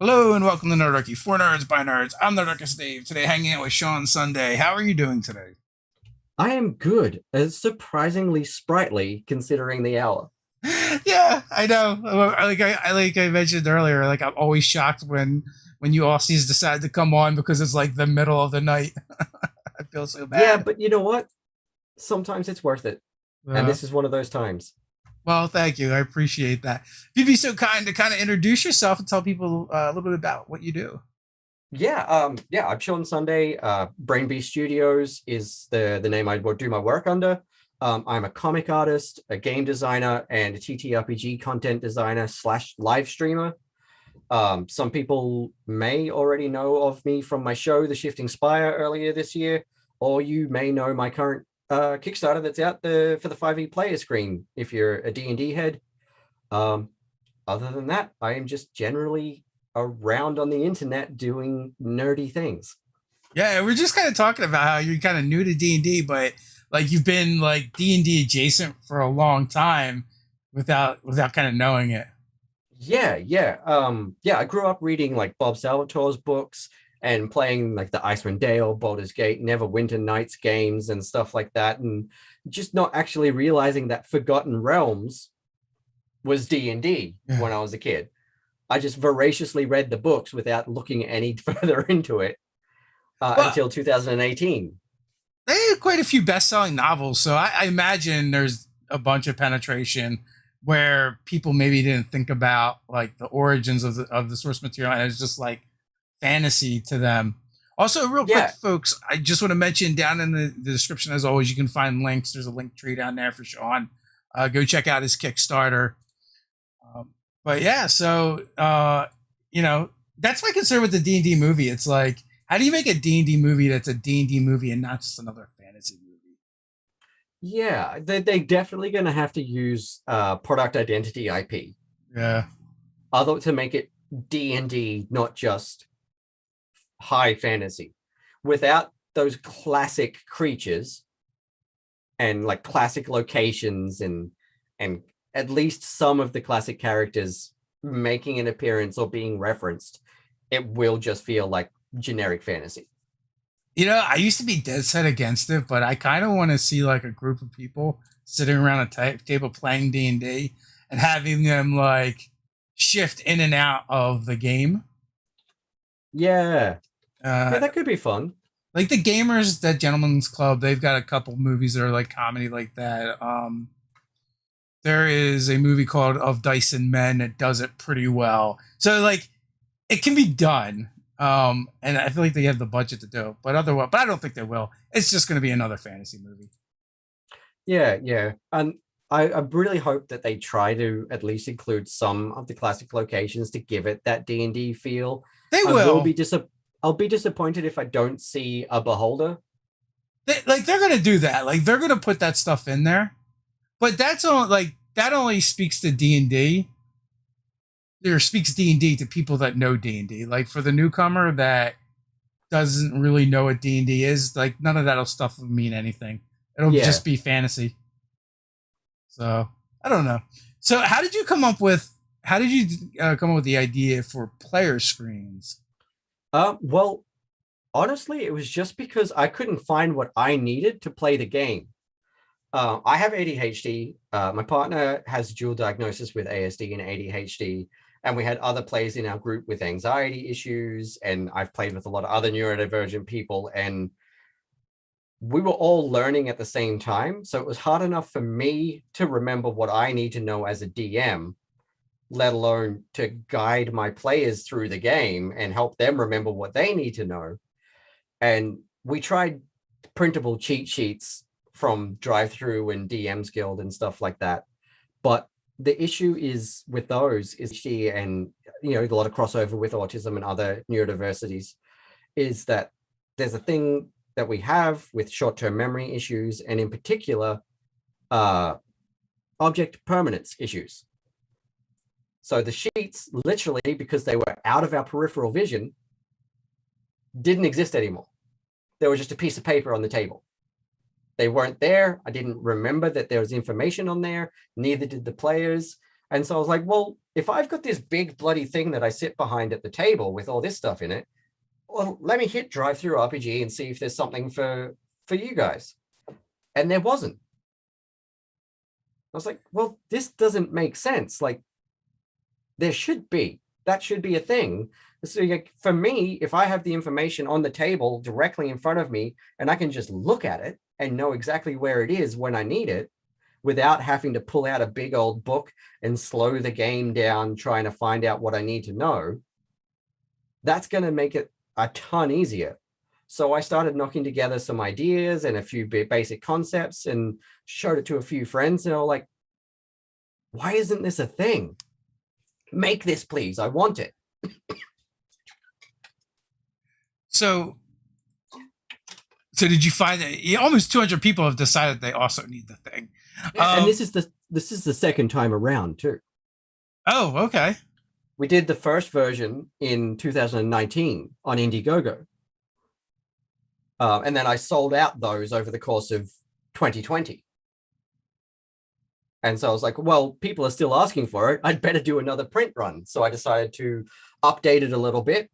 Hello and welcome to Nerdarchy. For nerds by nerds. I'm Nerdarchus Dave. Today hanging out with Shaun Sunday. How are you doing today? I am good, as surprisingly sprightly considering the hour. Yeah, I know. Like I mentioned earlier, like I'm always shocked when you Aussies decide to come on because it's like the middle of the night. I feel so Yeah, bad. but you know what? Sometimes it's worth it. And Uh, this is one of those times. well, thank you. I appreciate that. If you'd be so kind to kind of introduce yourself and tell people a little bit about what you do. Yeah, I'm Shaun Sunday. Brain Beast Studios is the name I do my work under. I'm a comic artist, a game designer, and a TTRPG content designer slash live streamer. Some people may already know of me from my show, The Shifting Spire, earlier this year, or you may know my current Kickstarter that's out there for the 5e player screen if you're a D&D head. Um, Other than that, I am just generally around on the internet doing nerdy things. Yeah, we're just kind of talking about how you're kind of new to D&D, but like you've been like D&D adjacent for a long time without kind of knowing it. Yeah. I grew up reading like Bob Salvatore's books and playing like the Icewind Dale, Baldur's Gate, Neverwinter Nights games and stuff like that, and just not actually realizing that Forgotten Realms was D&D Yeah. when I was a kid. I just voraciously read the books without looking any further into it Well, until 2018. they had quite a few best-selling novels, so I imagine there's a bunch of penetration where people maybe didn't think about like the origins of the source material, and it's just like fantasy to them. Also, real quick, Yeah, folks, I just want to mention down in the description, as always, you can find links. There's a link tree down there for Shaun. Go check out his Kickstarter. Um, but yeah, so that's my concern with the D&D movie. It's like, how do you make a D&D movie that's a D&D movie and not just another fantasy movie? yeah, they definitely going to have to use product identity IP, Yeah. although to make it D&D, not just high fantasy. Without those classic creatures and like classic locations and at least some of the classic characters making an appearance or being referenced, it will just feel like generic fantasy. I used to be dead set against it, but I kind of want to see like a group of people sitting around a table playing D&D and having them like shift in and out of the game. Yeah, yeah, Uh, that could be fun. like the gamers, that Gentleman's Club, they've got a couple movies that are like comedy like that. There is a movie called Of Dice and Men that does it pretty well. So like it can be done. And I feel like they have the budget to do it, but I don't think they will. It's just going to be another fantasy movie. Yeah. And I really hope that they try to at least include some of the classic locations to give it that D&D feel. They I will will. be I'll be disappointed if I don't see a beholder. They're going to do that. Like they're going to put that stuff in there. But that's all like that only speaks to D&D. Or speaks D&D to people that know D&D. Like for the newcomer that doesn't really know what D&D is, like none of that stuff will mean anything. It'll Yeah. just be fantasy. So I don't know. So how did you come up with the idea for player screens? Well, honestly, it was just because I couldn't find what I needed to play the game. I have ADHD. My partner has dual diagnosis with ASD and ADHD, and we had other players in our group with anxiety issues. And I've played with a lot of other neurodivergent people, and we were all learning at the same time. So it was hard enough for me to remember what I need to know as a DM, let alone to guide my players through the game and help them remember what they need to know. And we tried printable cheat sheets from Drive Through and DM's Guild and stuff like that. But the issue is with those is she and a lot of crossover with autism and other neurodiversities is that there's a thing that we have with short-term memory issues and in particular uh, object permanence issues. So the sheets literally, because they were out of our peripheral vision, didn't exist anymore. There was just a piece of paper on the table. They weren't there. I didn't remember that there was information on there. Neither did the players. And so I was like, well, if I've got this big bloody thing that I sit behind at the table with all this stuff in it, well, let me hit drive through RPG and see if there's something for you guys. And there wasn't. I was like, well, this doesn't make sense. Like, there should be. That should be a thing. So like, for me, if I have the information on the table directly in front of me and I can just look at it and know exactly where it is when I need it, without having to pull out a big old book and slow the game down trying to find out what I need to know, that's going to make it a ton easier. So I started knocking together some ideas and a few basic concepts and showed it to a few friends. And they were like, why isn't this a thing? Make this, please. I want it. So did you find that almost 200 people have decided they also need the thing? And this is the second time around too. Oh, okay. We did the first version in 2019 on Indiegogo. And then I sold out those over the course of 2020. And so I was like, well, people are still asking for it. I'd better do another print run. So I decided to update it a little bit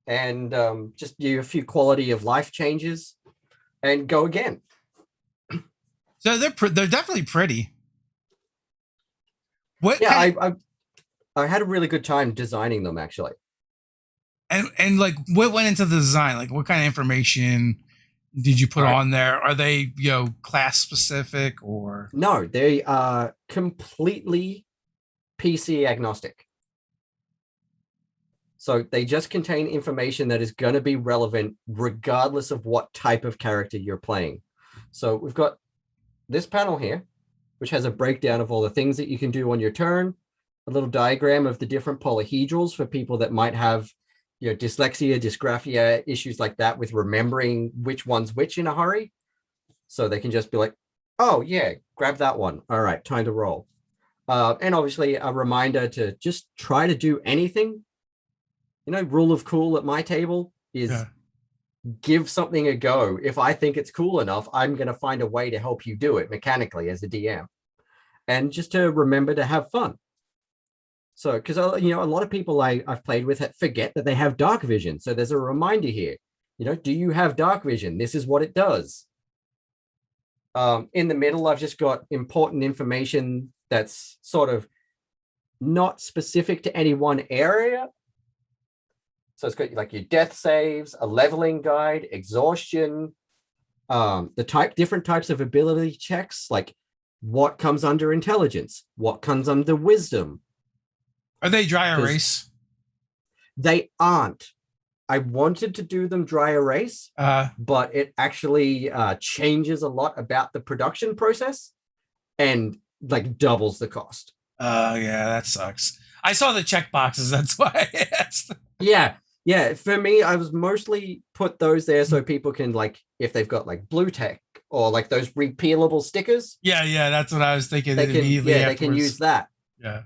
and just do a few quality of life changes and go again. So they're definitely pretty. What? Yeah, I had a really good time designing them, actually. And like, what went into the design? Like, what kind of information did you put on there? Are they, class specific or? No, they are completely PC agnostic. So they just contain information that is going to be relevant regardless of what type of character you're playing. So we've got this panel here, which has a breakdown of all the things that you can do on your turn, a little diagram of the different polyhedrals for people that might have dyslexia, dysgraphia, issues like that with remembering which one's which in a hurry. So they can just be like, oh yeah, grab that one. All right, time to roll. And obviously a reminder to just try to do anything. Rule of cool at my table is give something a go. If I think it's cool enough, I'm going to find a way to help you do it mechanically as a DM. And just to remember to have fun. So, because, a lot of people I've played with forget that they have dark vision. So there's a reminder here, do you have dark vision? This is what it does. In the middle, I've just got important information that's sort of not specific to any one area. So it's got like your death saves, a leveling guide, exhaustion, different types of ability checks, like what comes under intelligence, what comes under wisdom. Are they dry erase? They aren't. I wanted to do them dry erase, but it actually changes a lot about the production process and like doubles the cost. Yeah, that sucks. I saw the check boxes. That's why I asked. Yeah. For me, I was mostly put those there so people can, like, if they've got like blue tech or like those repealable stickers. Yeah, that's what I was thinking. They can use that. Yeah.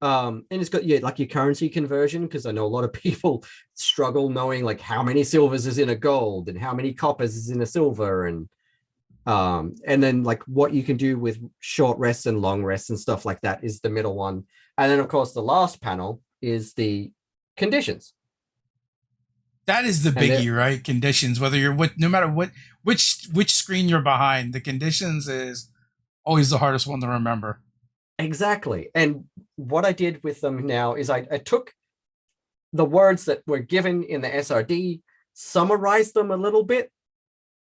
And it's got like your currency conversion, because I know a lot of people struggle knowing like how many silvers is in a gold and how many coppers is in a silver, and then like what you can do with short rests and long rests and stuff like that is the middle one. And then of course the last panel is the conditions. That is the biggie, right? Conditions. Whether you're no matter which screen you're behind, the conditions is always the hardest one to remember. Exactly. And what I did with them now is I took the words that were given in the SRD, summarized them a little bit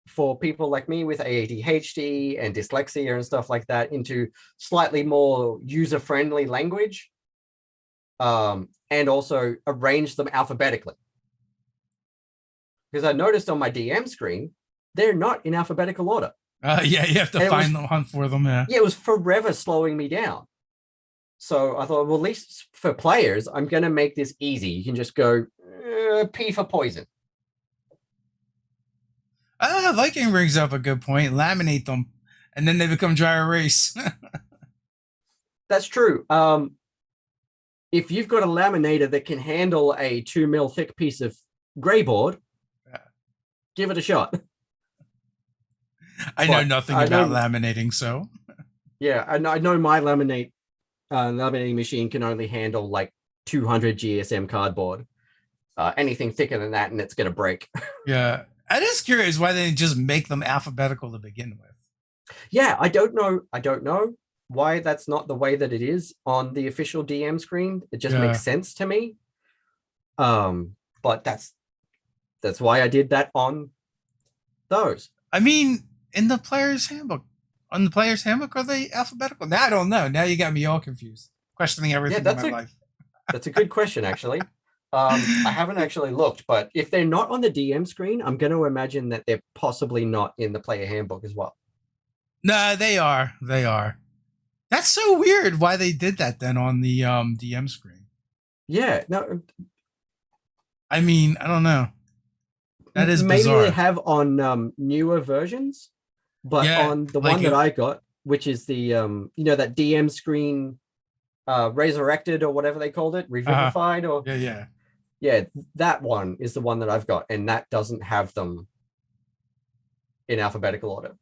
for people like me with ADHD and dyslexia and stuff like that into slightly more user-friendly language, and also arranged them alphabetically. Because I noticed on my DM screen, they're not in alphabetical order. Yeah, you have to hunt for them. Yeah, it was forever slowing me down. So I thought, well, at least for players, I'm going to make this easy. You can just go P for poison. Viking brings up a good point. Laminate them, and then they become dry erase. That's true. If you've got a laminator that can handle a 2 mil thick piece of gray board, give it a shot. I know nothing about laminating, so. Yeah, I know my laminate laminating machine can only handle like 200 GSM cardboard. Anything thicker than that, and it's going to break. Yeah. I just curious why they didn't just make them alphabetical to begin with. Yeah, I don't know. I don't know why that's not the way that it is on the official DM screen. It just Yeah. makes sense to me. But that's why I did that on those. I mean, in the player's handbook, on the player's handbook, are they alphabetical? Now I don't know. Now you got me all confused, questioning Yeah, everything in my life. that's a good question, actually. I haven't actually looked, but if they're not on the DM screen, I'm going to imagine that they're possibly not in the player handbook as well. No, they are. They are. That's so weird. Why they did that then on the DM screen? Yeah, no, I mean, I don't know. That is maybe bizarre. they have on newer versions, but Yeah, on the like one that I got, which is the that DM screen resurrected or whatever they called it, revivified or yeah. yeah, that one is the one that I've got, and that doesn't have them in alphabetical order.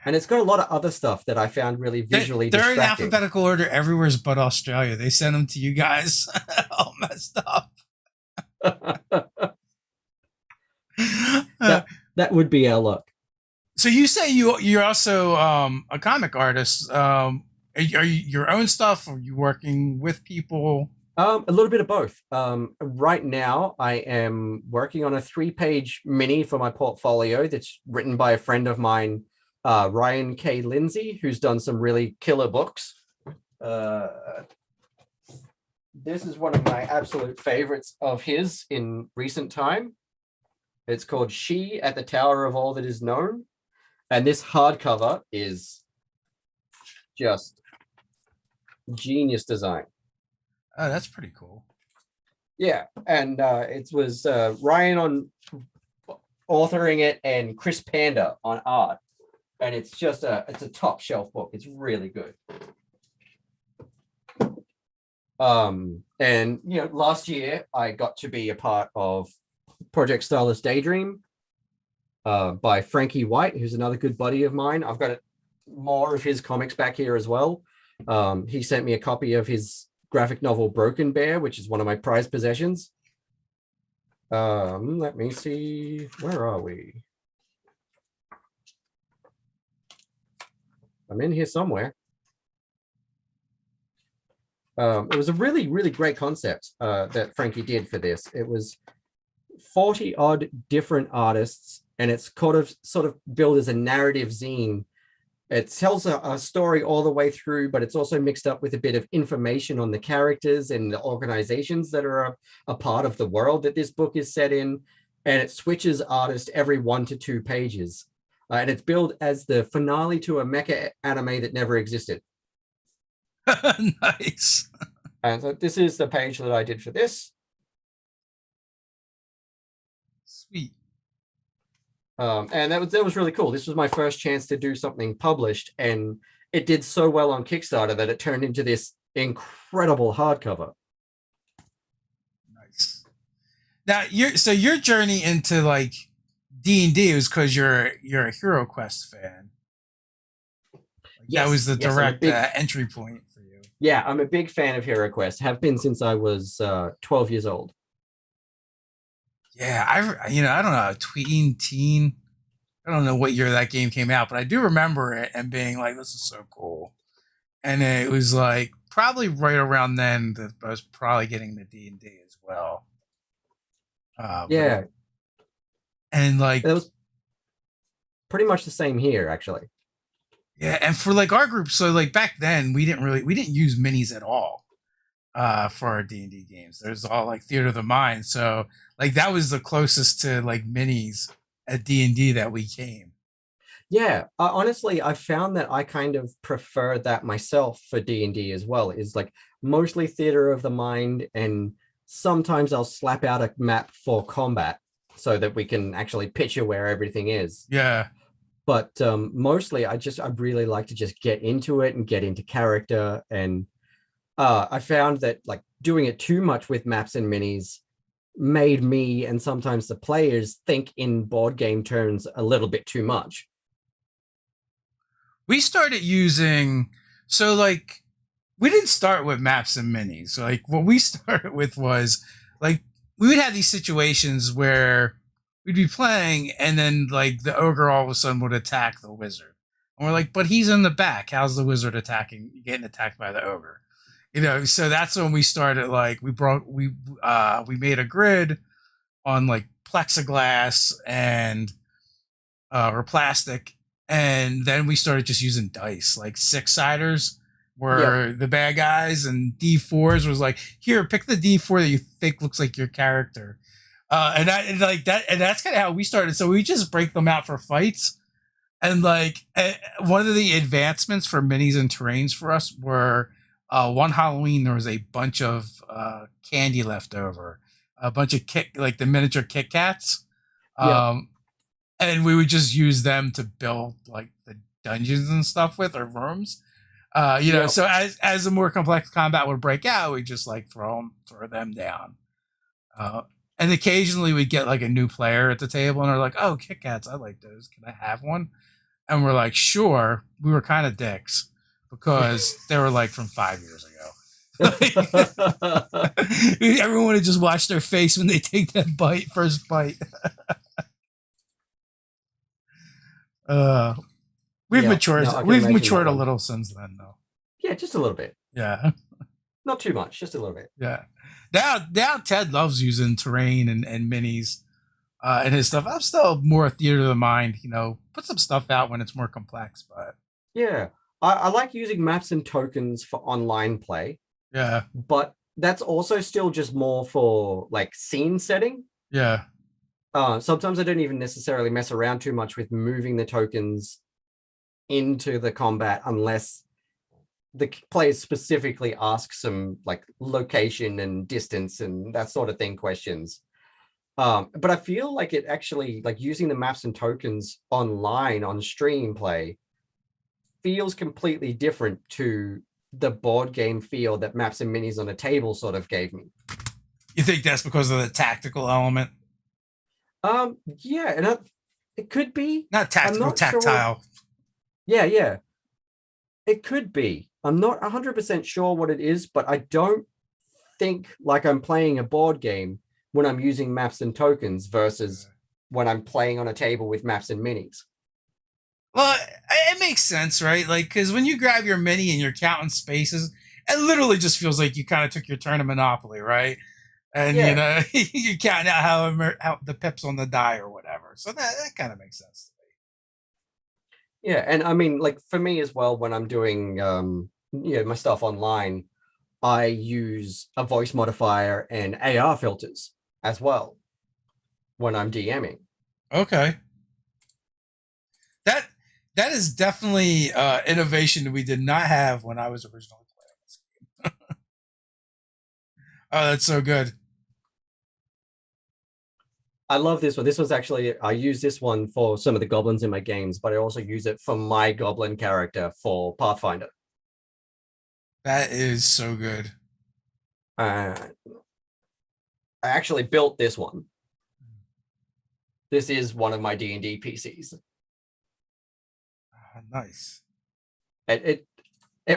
And it's got a lot of other stuff that I found really visually They're in distracting. alphabetical order everywhere but Australia. They sent them to you guys all messed up. that would be our luck. So you say you're also a comic artist. Are you your own stuff? Or are you working with people? A little bit of both. Right now, I am working on a 3-page mini for my portfolio that's written by a friend of mine, Ryan K. Lindsay, who's done some really killer books. This is one of my absolute favorites of his in recent time. It's called She at the Tower of All That Is Known. And this hardcover is just genius design. Oh, that's pretty cool. Yeah, and it was Ryan on authoring it and Chris Panda on art, and it's a top shelf book. It's really good. And last year I got to be a part of Project Starless Daydream by Frankie White, who's another good buddy of mine. I've got more of his comics back here as well. He sent me a copy of his graphic novel Broken Bear, which is one of my prized possessions. Let me see, where are we? I'm in here somewhere. It was a really, really great concept that Frankie did for this. It was 40 odd different artists, and it's sort of billed as a narrative zine. It tells a story all the way through, but it's also mixed up with a bit of information on the characters and the organizations that are a part of the world that this book is set in. And it switches artist every 1 to 2 pages. And it's billed as the finale to a mecha anime that never existed. Nice. And so this is the page that I did for this. Sweet. And that was really cool. This was my first chance to do something published, and it did so well on Kickstarter that it turned into this incredible hardcover. Nice. Now your journey into like D&D was because you're a Hero Quest fan. That was the direct entry point for you. Yeah, I'm a big fan of Hero Quest. Have been since I was 12 years old. Yeah, I don't know, teen. I don't know what year that game came out, but I do remember it and being like, "This is so cool." And it was like probably right around then that I was probably getting the D&D as well. Yeah, and like it was pretty much the same here, actually. Yeah, and for like our group, so like back then we didn't use minis at all for our D&D games. There's all like Theater of the Mind, so like that was the closest to like minis at D&D that we came. Yeah, honestly, I found that I kind of prefer that myself for D&D as well. Is like mostly Theater of the Mind, and sometimes I'll slap out a map for combat so that we can actually picture where everything is. Yeah. But mostly I really like to just get into it and get into character. And I found that like doing it too much with maps and minis made me and sometimes the players think in board game terms a little bit too much. We started using, so like we didn't start with maps and minis. Like what we started with was like we would have these situations where we'd be playing and then like the ogre all of a sudden would attack the wizard. And we're like, but he's in the back. How's the wizard getting attacked by the ogre? You know, so that's when we started like we made a grid on like plexiglass and or plastic, and then we started just using dice, like six-siders Yep. were the bad guys, and D4s was like, here, pick the D4 that you think looks like your character. And like that, and that's kind of how we started. So we just break them out for fights, and like one of the advancements for minis and terrains for us were one Halloween there was a bunch of candy left over, a bunch of like the miniature Kit Kats. Yep. Um, and we would just use them to build like the dungeons and stuff with or rooms. You know, Yep. so as the more complex combat would break out, we just like throw them down. Uh, and occasionally we'd get like a new player at the table, and they're like, "Oh, Kit Kats, I like those. Can I have one?" And we're like, "Sure." We were kind of dicks because they were like from 5 years ago. Everyone would just watch their face when they take that first bite. Uh, we've Yeah. matured. No, I can We've imagine that matured a one. little since then, though. Yeah, just a little bit. Yeah, Not too much, just a little bit. yeah. Now Ted loves using terrain and minis and his stuff. I'm still more theater of the mind. You know, put some stuff out when it's more complex, but Yeah. I like using maps and tokens for online play, yeah, but that's also still just more for like scene setting. yeah, Sometimes I don't even necessarily mess around too much with moving the tokens into the combat unless the players specifically ask some like location and distance and that sort of thing questions. But I feel like it actually like using the maps and tokens online on stream play feels completely different to the board game feel that maps and minis on a table sort of gave me. you think that's because of the tactical element? Yeah, and it could be. Not I'm tactical, not sure. tactile. Yeah, yeah, it could be. I'm not 100% sure what it is, but I don't think like I'm playing a board game when I'm using maps and tokens versus when I'm playing on a table with maps and minis. Well, it makes sense, right? Like, because when you grab your mini and you're counting spaces, it literally just feels like you kind of took your turn of Monopoly, right? And you Yeah, know, you're counting out how the pips on the die or whatever. So that kind of makes sense yeah, and I mean, like for me as well, when I'm doing my stuff online, I use a voice modifier and AR filters as well when I'm DMing. to me. Okay, that that is definitely innovation that we did not have when I was originally playing this game. Oh, that's so good. I love this one. This was actually, I use this one for some of the goblins in my games, but I also use it for my goblin character for Pathfinder. That is so good. Uh, I actually built this one. This is one of my D&D PCs. Nice. It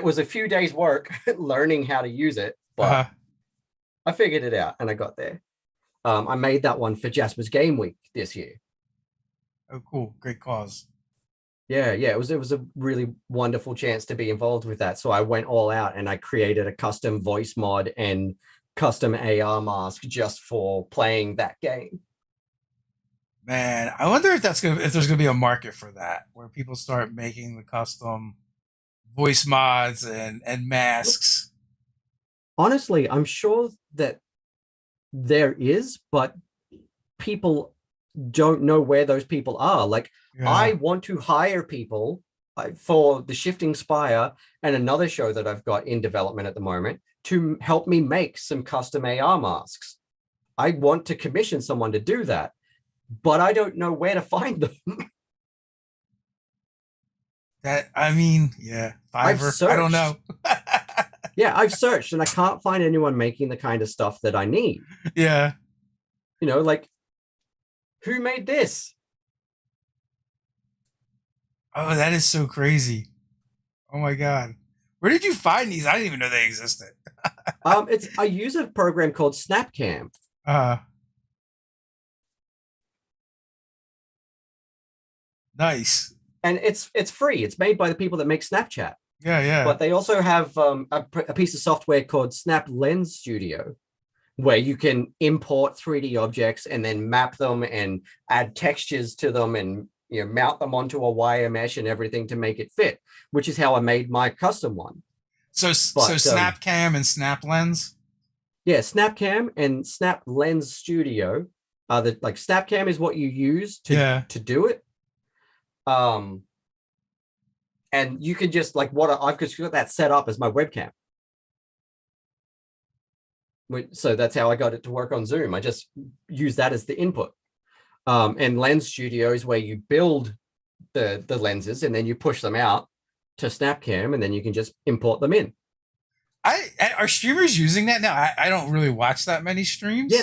was a few days work learning how to use it, but Uh-huh. I figured it out and I got there. I made that one for Jasper's Game Week this year. Oh, cool. Great cause. Yeah, it was a really wonderful chance to be involved with that. So I went all out and I created a custom voice mod and custom AR mask just for playing that game. Man, I wonder if there's gonna be a market for that where people start making the custom voice mods and masks. Honestly, I'm sure that there is, but people don't know where those people are. Like, I Yeah. want to hire people for the Shifting Spire and another show that I've got in development at the moment to help me make some custom AR masks. I want to commission someone to do that, but I don't know where to find them. That I mean, yeah, I've Fiverr. I don't searched. know. Yeah, I've searched and I can't find anyone making the kind of stuff that I need. Yeah. Like, who made this? Oh, that is so crazy. Oh my god. Where did you find these? I didn't even know they existed. It's I use a program called Snapcam, Uh, nice. and it's free. It's made by the people that make Snapchat, Yeah, yeah. but they also have a piece of software called Snap Lens Studio, where you can import 3D objects and then map them and add textures to them and mount them onto a wire mesh and everything to make it fit, which is how I made my custom one. So But Snapcam and Snap Lens. yeah, Snapcam and Snap Lens Studio are the like Snapcam is what you use Yeah. to do it. Um, and you can just like what I've just got that set up as my webcam. So that's how I got it to work on Zoom. I just use that as the input. And Lens Studio is where you build the lenses and then you push them out to Snapcam and then you can just import them in. Are streamers using that now? I don't really watch that many streams. Yeah,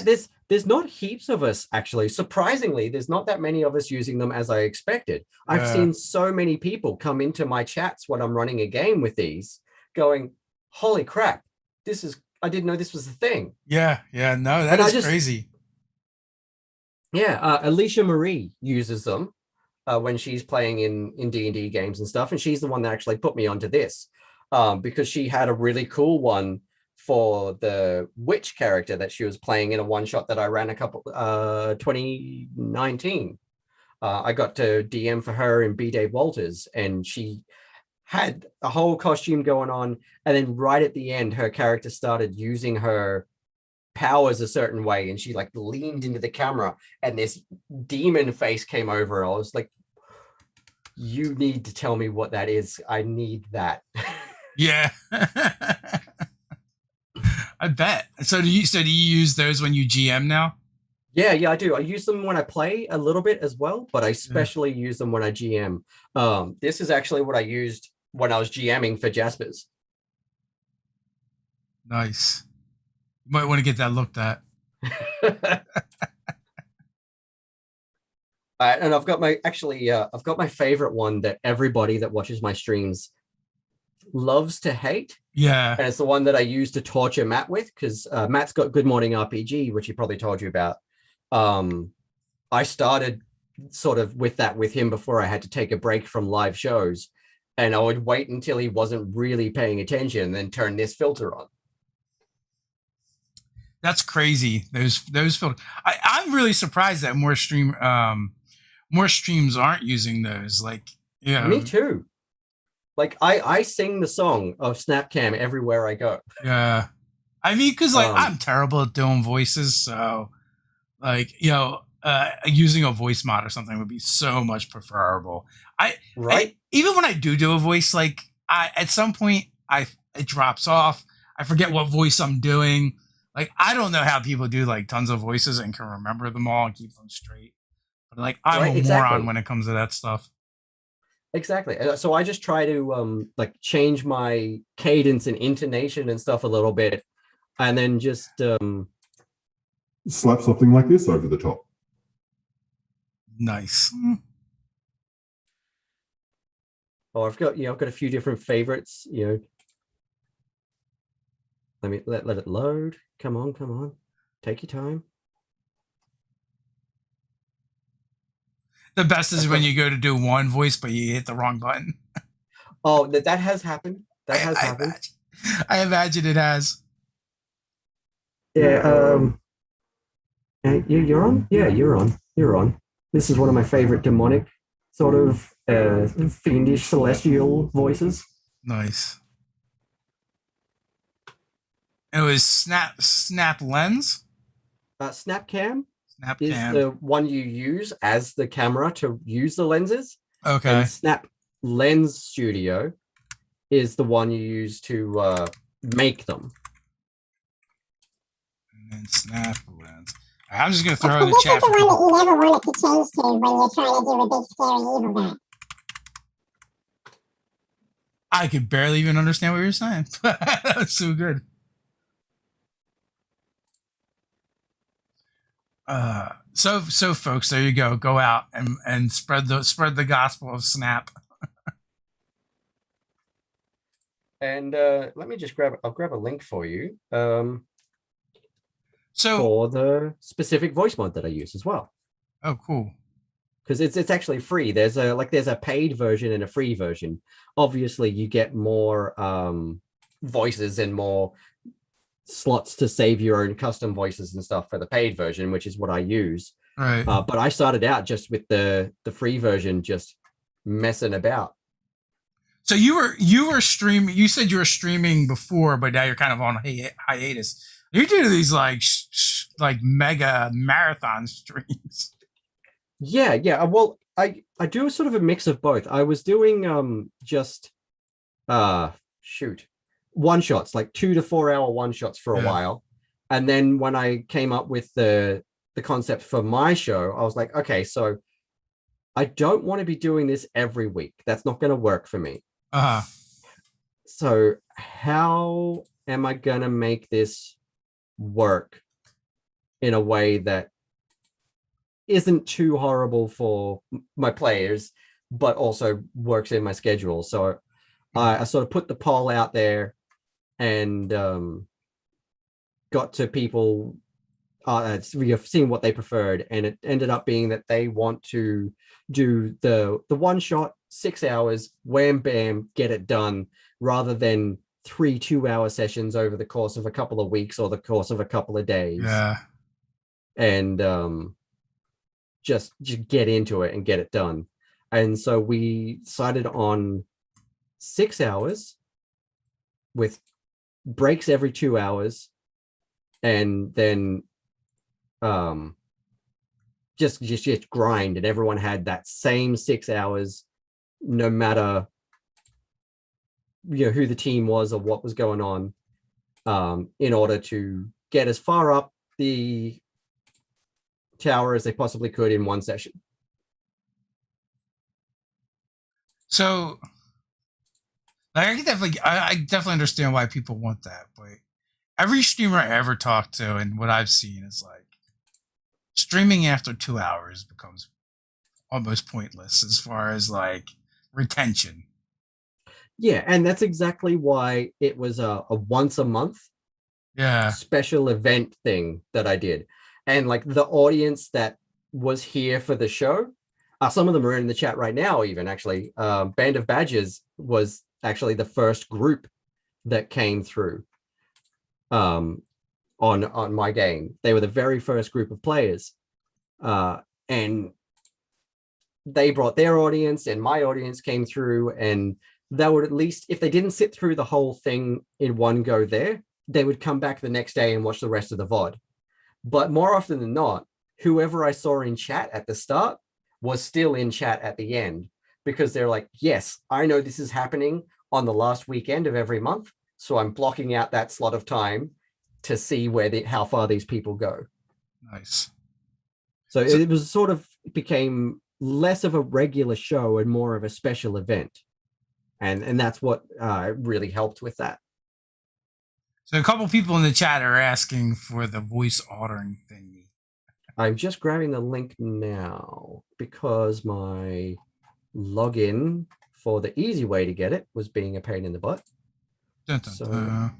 there's not heaps of us actually. Surprisingly, there's not that many of us using them as I expected. I've seen so many people come into my chats when I'm running a game with these, going, "Holy crap, I didn't know this was a thing." Yeah, no, that is crazy. Yeah, Alicia Marie uses them when she's playing in D&D games and stuff, and she's the one that actually put me onto this because she had a really cool one for the witch character that she was playing in a one shot that I ran 2019. I got to DM for her in B. Dave Walters, and she had a whole costume going on, and then right at the end, her character started using her powers a certain way, and she like leaned into the camera, and this demon face came over, and I was like, "You need to tell me what that is. I need that." Yeah. I bet. So do you use those when you GM now? Yeah, I do. I use them when I play a little bit as well, but I especially use them when I GM. This is actually what I used when I was GMing for Jaspers. Nice. You might want to get that looked at. And I've got my favorite one that everybody that watches my streams loves to hate. Yeah. And it's the one that I use to torture Matt with, because Matt's got Good Morning RPG, which he probably told you about. I started sort of with that with him before I had to take a break from live shows, and I would wait until he wasn't really paying attention and then turn this filter on. That's crazy. Those filters. I'm really surprised that more streams aren't using those. Like, yeah. Me too. Like I sing the song of Snapcam everywhere I go. Yeah. I mean, because like I'm terrible at doing voices, so like using a voice mod or something would be so much preferable. Even when I do a voice, like at some point it drops off. I forget what voice I'm doing. Like I don't know how people do like tons of voices and can remember them all and keep them straight. But like I'm a moron when it comes to that stuff. Exactly. So I just try to like change my cadence and intonation and stuff a little bit, and then just slap something like this over the top. Nice. Oh, I've got a few different favorites. Let me let it load. Come on. Take your time. The best is when you go to do one voice, but you hit the wrong button. Oh, that has happened. That has happened. I imagine it has. Yeah. You're on? Yeah, you're on. You're on. This is one of my favorite demonic sort of fiendish celestial voices. Nice. It was Snap Lens? Snapcam is the one you use as the camera to use the lenses. Okay. And Snap Lens Studio is the one you use to make them. And then Snap Lens. I'm just going to throw in the chat. This is the one that you never want it to change to when you're trying to do a big scary evil guy. I could barely even understand what you were saying. That's so good. So folks, there you go. Go out and spread the gospel of Snap. And let me just I'll grab a link for you So, for the specific voice mod that I use as well. oh, cool. Because it's actually free. There's a paid version and a free version. Obviously, you get more voices and more slots to save your own custom voices and stuff for the paid version, which is what I use. Right. But I started out just with the free version, just messing about. So you were streaming. You said you were streaming before, but now you're kind of on hiatus. You do these like mega marathon streams. Yeah. Well, I do sort of a mix of both. I was doing just one shots, like 2 to 4 hour one shots for a while, and then when I came up with the concept for my show, I was like, okay, so I don't want to be doing this every week. That's not going to work for me. So how am I going to make this work in a way that isn't too horrible for my players, but also works in my schedule? So I sort of put the poll out there and got to people seeing what they preferred, and it ended up being that they want to do the one shot, 6 hours, wham bam, get it done, rather than 3 2-hour sessions over the course of a couple of weeks or the course of a couple of days. Yeah. And just get into it and get it done. And so we decided on 6 hours with breaks every 2 hours, and then just grind, and everyone had that same 6 hours, no matter who the team was or what was going on, in order to get as far up the tower as they possibly could in one session. So, like, I definitely understand why people want that, but every streamer I ever talked to and what I've seen is like streaming after 2 hours becomes almost pointless as far as like retention. Yeah, and that's exactly why it was a once a month special event thing that I did. And like the audience that was here for the show, some of them are in the chat right now, even actually. Band of Badgers was actually the first group that came through on my game. They were the very first group of players, and they brought their audience, and my audience came through, and they would, at least if they didn't sit through the whole thing in one go there, they would come back the next day and watch the rest of the VOD. But more often than not, whoever I saw in chat at the start was still in chat at the end, because they're like, yes, I know this is happening on the last weekend of every month, so I'm blocking out that slot of time to see how far these people go. Nice. So it was sort of became less of a regular show and more of a special event. And that's what really helped with that. So a couple people in the chat are asking for the voice altering thingy. I'm just grabbing the link now because my login for the easy way to get it was being a pain in the butt. Dun, dun, So dun.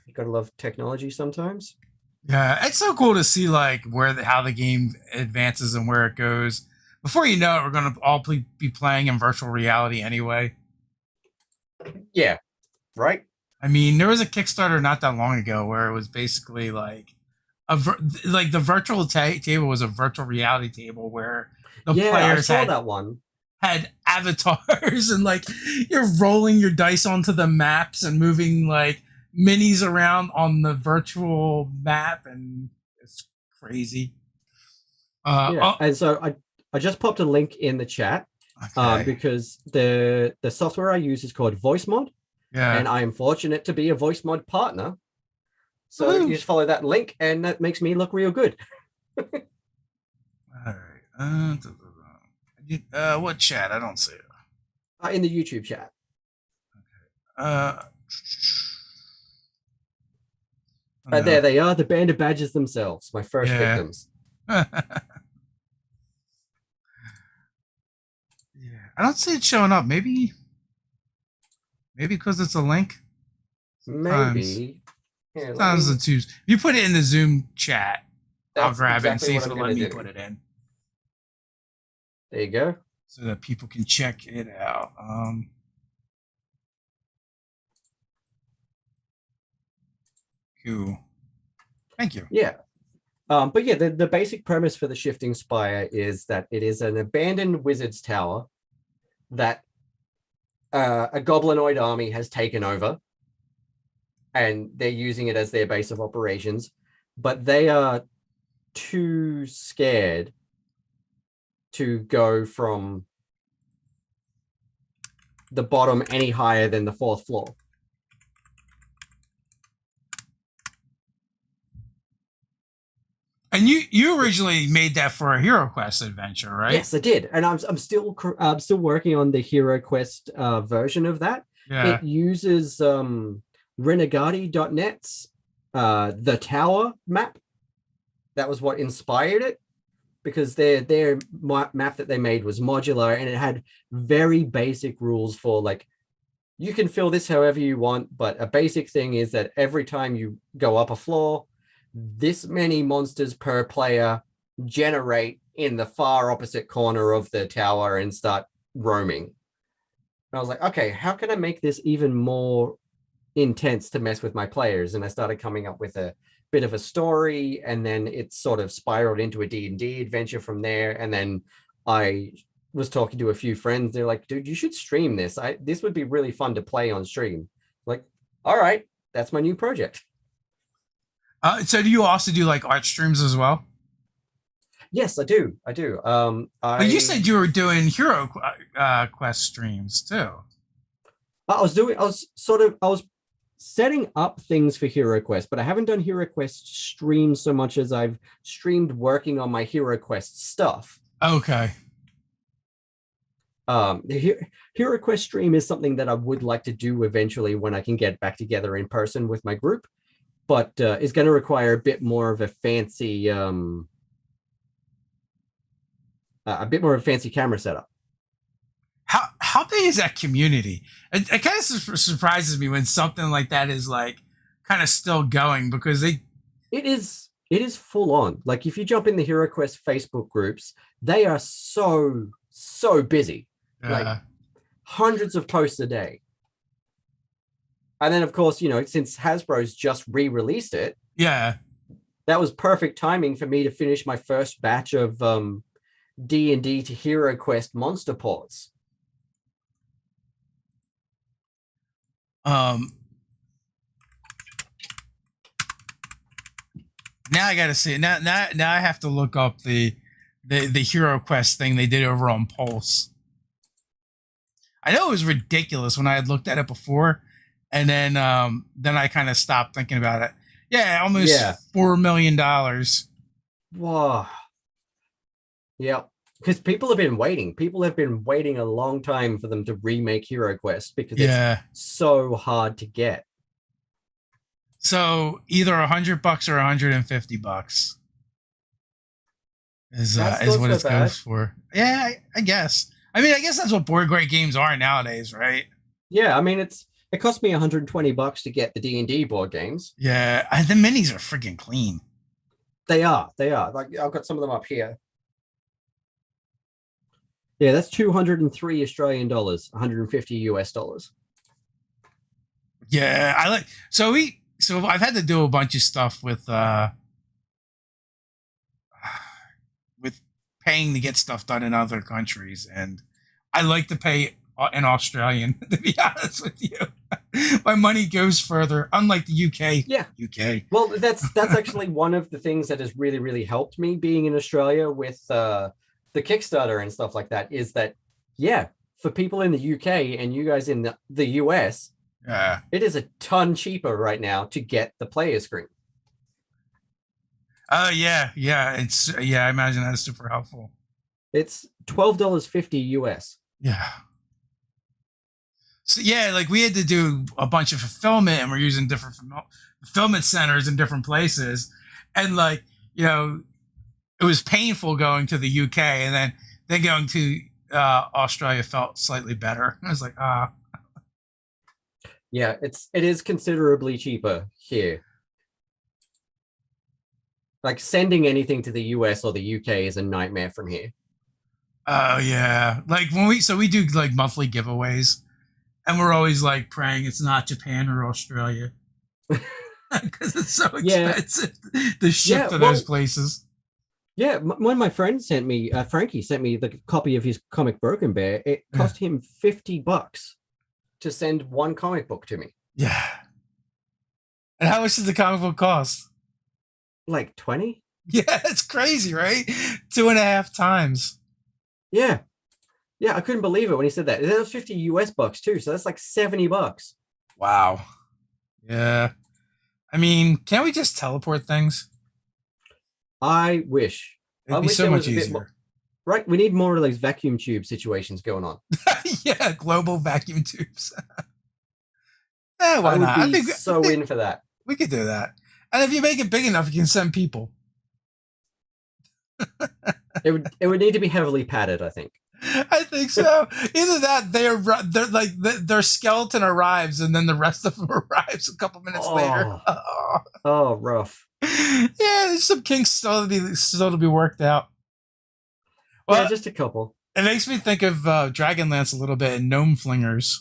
You gotta love technology sometimes. Yeah, it's so cool to see like how the game advances and where it goes. Before you know it, we're gonna all be playing in virtual reality anyway. Yeah, right. I mean, there was a Kickstarter not that long ago where it was basically like the virtual table was a virtual reality table where the players that one had avatars and like you're rolling your dice onto the maps and moving like minis around on the virtual map, and it's crazy. And so I just popped a link in the chat because the software I use is called VoiceMod. Yeah. And I am fortunate to be a VoiceMod partner. So you just follow that link, and that makes me look real good. All right. What chat? I don't see it. In the YouTube chat. Okay. There they are, the Band of Badgers themselves, my first victims. Yeah, I don't see it showing up. Maybe Maybe because it's a link. Maybe. Here, let Sometimes me, the two. If you put it in the Zoom chat, I'll that's grab it and exactly see what if I'm it'll going let to me do. put it in, There you go. so that people can check it out. Cool. Thank you. Yeah. But yeah, the basic premise for the Shifting Spire is that it is an abandoned wizard's tower that a goblinoid army has taken over, and they're using it as their base of operations, but they are too scared to go from the bottom any higher than the 4th floor. And you originally made that for a Hero Quest adventure, right? Yes, I did, and I'm still working on the Hero Quest version of that. Yeah. It uses Renegade.net's The Tower map. That was what inspired it, because their map that they made was modular, and it had very basic rules for, like, you can fill this however you want, but a basic thing is that every time you go up a floor, this many monsters per player generate in the far opposite corner of the tower and start roaming. And I was like, okay, how can I make this even more intense to mess with my players? And I started coming up with a bit of a story, and then it sort of spiraled into a D&D adventure from there. And then I was talking to a few friends. They're like, dude, you should stream this. This would be really fun to play on stream. Like, all right, that's my new project. So do you also do like art streams as well? Yes, I do. But you said you were doing Hero Quest streams too. I was setting up things for Hero Quest, but I haven't done Hero Quest streams so much as I've streamed working on my Hero Quest stuff. Okay. The Hero Quest stream is something that I would like to do eventually when I can get back together in person with my group, but it's going to require a bit more of a fancy camera setup. How big is that community? It kind of surprises me when something like that is like kind of still going, because it is full on. Like, if you jump in the Hero Quest Facebook groups, they are so busy. Like, hundreds of posts a day. And then, of course, since Hasbro's just re-released it, yeah, that was perfect timing for me to finish my first batch of D&D to Hero Quest monster ports. Now I gotta see it. Now I have to look up the Hero Quest thing they did over on Pulse. I know it was ridiculous when I had looked at it before, and then I kind of stopped thinking about it. Yeah, almost $4 million. Wow. Yeah, because people have been waiting. People have been waiting a long time for them to remake Hero Quest, because it's so hard to get. So either $100 or $150 is what it goes for. Yeah, I guess. I mean, I guess that's what board great games are nowadays, right? Yeah, I mean, it cost me $120 to get the D&D board games. Yeah, the minis are freaking clean. They are. Like, I've got some of them up here. Yeah, that's 203 Australian dollars, 150 US dollars. Yeah, I like. So I've had to do a bunch of stuff with paying to get stuff done in other countries, and I like to pay in Australian, to be honest with you. My money goes further, unlike the UK. Yeah. UK. Well, that's actually one of the things that has really, really helped me being in Australia with the Kickstarter and stuff like that, is that, yeah, for people in the UK and you guys in the US, it is a ton cheaper right now to get the player screen. Oh, yeah. I imagine that's super helpful. It's $12.50 US. Yeah. So yeah, like, we had to do a bunch of fulfillment, and we're using different fulfillment centers in different places, and like, it was painful going to the UK, and then going to Australia felt slightly better. I was like, Yeah, it is considerably cheaper here. Like sending anything to the US or the UK is a nightmare from here. Oh yeah, like when we do like monthly giveaways, and we're always like praying it's not Japan or Australia because it's so Yeah, expensive to ship yeah. to those Well, places. yeah. When my friend sent me, Frankie sent me the copy of his comic Broken Bear. It Yeah. cost him $50 to send one comic book to me. Yeah. And how much does the comic book cost? Like 20? Yeah, it's crazy, right? 2.5 times. Yeah. Yeah, I couldn't believe it when he said that. That was 50 US bucks too, so that's like $70. Wow. Yeah. I mean, can't we just teleport things? I wish. I It'd be wish so there much was a bit more. easier. Right, we need more of those vacuum tube situations going on. Yeah, global vacuum tubes. Yeah, why I would not? I be think, so in for that. we could do that. And if you make it big enough, you can send people. It would need to be heavily padded, I think. I think so. Either that, they're like their skeleton arrives, and then the rest of them arrives a couple minutes later. Oh, oh, rough. Yeah, there's some kinks still to be worked out. Well, Yeah, just a couple. it makes me think of Dragonlance a little bit and Gnome Flingers,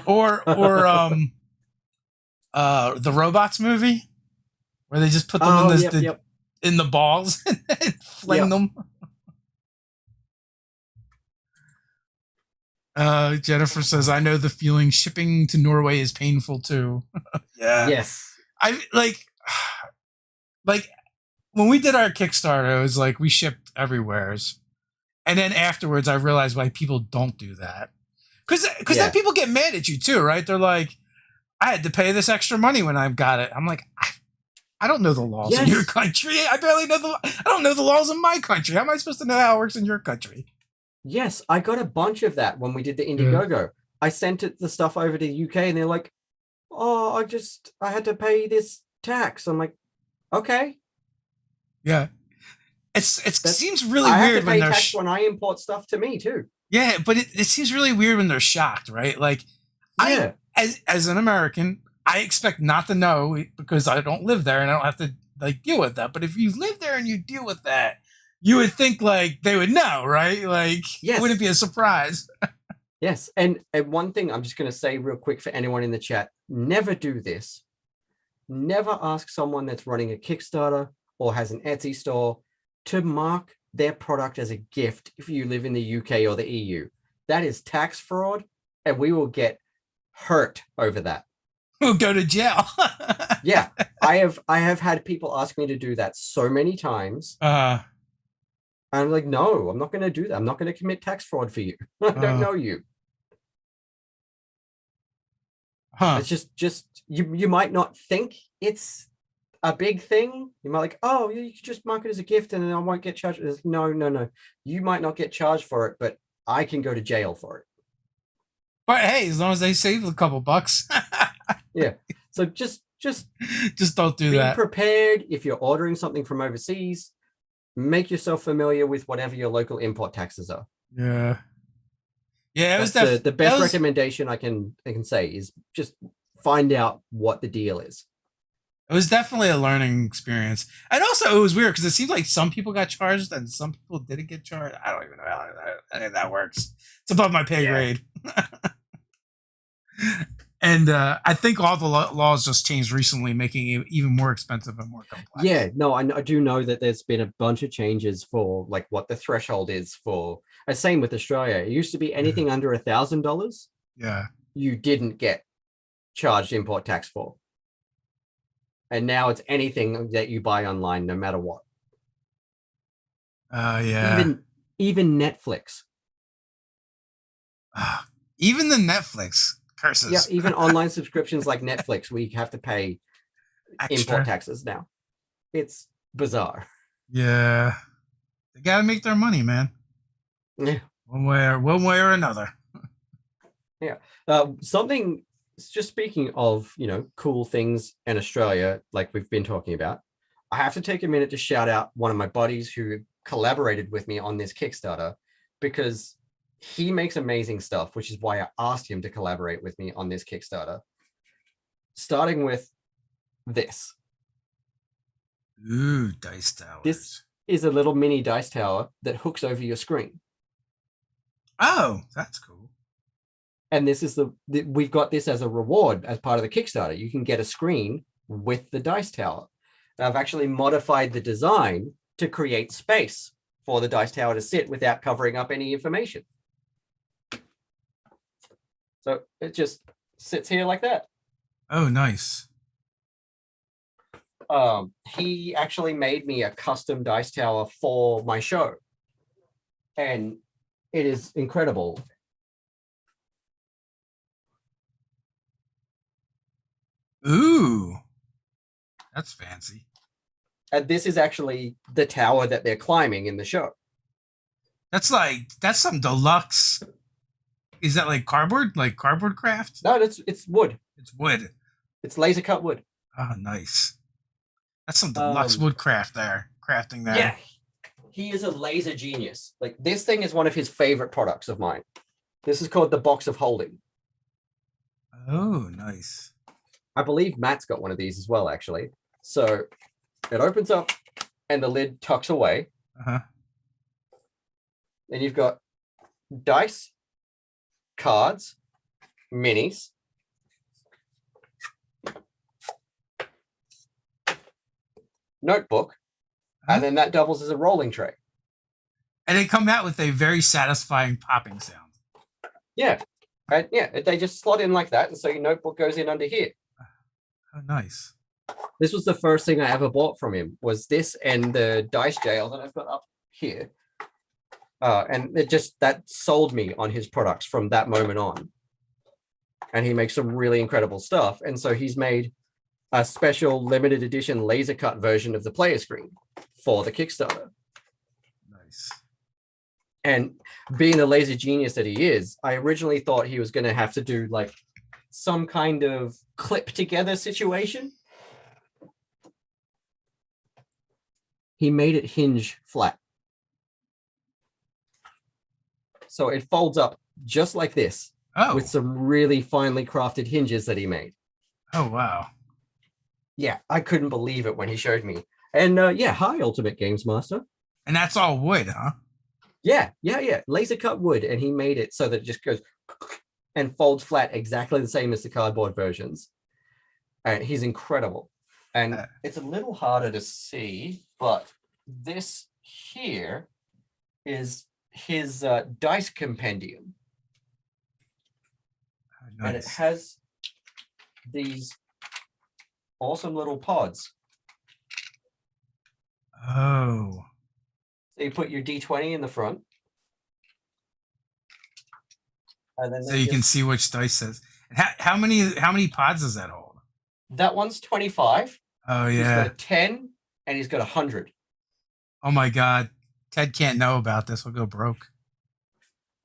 or the Robots movie where they just put them Oh, in yep. in the balls and fling Yep. them. Jennifer says, "I know the feeling. Shipping to Norway is painful too." Yeah, Yes. I like when we did our Kickstarter. It was like we shipped everywheres, and then afterwards, I realized why people don't do that. Because Yeah. then people get mad at you too, right? They're like, "I had to pay this extra money when I've got it." I'm like, I don't know the laws in Yes. your country. I don't know the laws in my country. How am I supposed to know how it works in your country? Yes, I got a bunch of that when we did the Indiegogo. I sent the stuff over to the UK and they're like, "Oh, I had to pay this tax." I'm like, "Okay." Yeah, it seems really I have weird to when pay they're tax when I import stuff to me too. yeah, but it seems really weird when they're shocked, right? Like, Yeah. as an American, I expect not to know because I don't live there and I don't have to like deal with that. But if you live there and you deal with that, you would think like they would know, right? Like, Yes. it wouldn't be a surprise. Yes. And one thing I'm just going to say real quick for anyone in the chat, never do this. Never ask someone that's running a Kickstarter or has an Etsy store to mark their product as a gift if you live in the UK or the EU. That is tax fraud, and we will get hurt over that. We'll go to jail. Yeah, I have had people ask me to do that so many times. I'm like, no, I'm not going to do that. I'm not going to commit tax fraud for you. I don't know you. Huh. It's just you might not think it's a big thing. You might like, oh, you could just mark it as a gift and then I won't get charged. No. You might not get charged for it, but I can go to jail for it. But hey, as long as they save a couple bucks. Yeah. So just don't do be that. prepared if you're ordering something from overseas. Make yourself familiar with whatever your local import taxes are. Yeah. Yeah, it was the best recommendation I can say is just find out what the deal is. It was definitely a learning experience. And also it was weird because it seemed like some people got charged and some people didn't get charged. I don't even know how that works. It's above my pay grade. And I think all the laws just changed recently, making it even more expensive and more complex. Yeah, no, I do know that there's been a bunch of changes for like what the threshold is for. Same with Australia. It used to be anything under $1,000. Yeah, you didn't get charged import tax for, and now it's anything that you buy online, no matter what. Yeah. Even Netflix. Even the Netflix. Curses. Yeah, even online subscriptions like Netflix, we have to pay import taxes now. It's bizarre. Yeah, they gotta make their money, man. Yeah, one way or another. Yeah. Something. Just speaking of cool things in Australia, like we've been talking about, I have to take a minute to shout out one of my buddies who collaborated with me on this Kickstarter, because he makes amazing stuff, which is why I asked him to collaborate with me on this Kickstarter. Starting with this. Ooh, dice towers. This is a little mini dice tower that hooks over your screen. Oh, that's cool. And this is we've got this as a reward as part of the Kickstarter. You can get a screen with the dice tower. And I've actually modified the design to create space for the dice tower to sit without covering up any information. So it just sits here like that. Oh, nice. He actually made me a custom dice tower for my show. And it is incredible. Ooh, that's fancy. And this is actually the tower that they're climbing in the show. That's some deluxe. Is that like cardboard? Like cardboard craft? No, it's wood. It's wood. It's laser cut wood. Oh, nice. That's some deluxe woodcraft there. Crafting there. Yeah. He is a laser genius. Like, this thing is one of his favorite products of mine. This is called the Box of Holding. Oh, nice. I believe Matt's got one of these as well, actually. So it opens up and the lid tucks away. Uh-huh. Then you've got dice, cards, minis, notebook, and then that doubles as a rolling tray. And they come out with a very satisfying popping sound. Yeah. And yeah, they just slot in like that. And so your notebook goes in under here. Oh, nice. This was the first thing I ever bought from him, was this and the dice jail that I've got up here. And that sold me on his products from that moment on. And he makes some really incredible stuff. And so he's made a special limited edition laser cut version of the player screen for the Kickstarter. Nice. And being the laser genius that he is, I originally thought he was going to have to do like some kind of clip together situation. He made it hinge flat. So it folds up just like this. Oh. With some really finely crafted hinges that he made. Oh, wow. Yeah, I couldn't believe it when he showed me. And yeah, hi, Ultimate Games Master. And that's all wood, huh? Yeah. Laser cut wood. And he made it so that it just goes and folds flat exactly the same as the cardboard versions. And he's incredible. And it's a little harder to see, but this here is his dice compendium. Nice. And it has these awesome little pods. Oh. So you put your D20 in the front. And then so you can see which dice says. How many pods does that hold? That one's 25. Oh, yeah. He's got a 10 and he's got 100. Oh, my God. Ted can't know about this. We'll go broke.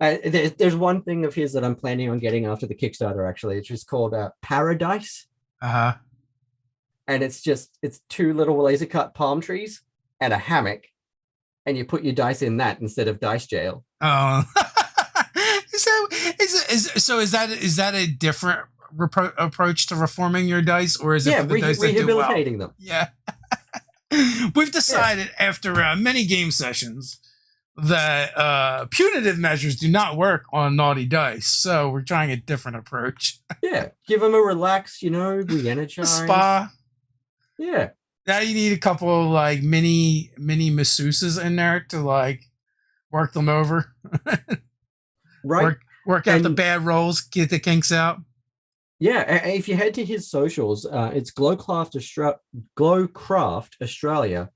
There's one thing of his that I'm planning on getting after the Kickstarter, actually. It's just called Paradise. Uh-huh. And it's two little laser cut palm trees and a hammock. And you put your dice in that instead of dice jail. Oh. So is that a different approach to reforming your dice, or is it for the dice that do well? Rehabilitating them. Yeah. We've decided after many game sessions that punitive measures do not work on naughty dice, so we're trying a different approach. Yeah, give them a relax, re-energize. Spa. Yeah. Now you need a couple of like mini masseuses in there to like work them over. Right. Work out the bad rolls, get the kinks out. Yeah, if you head to his socials, it's Glowcraft Australia.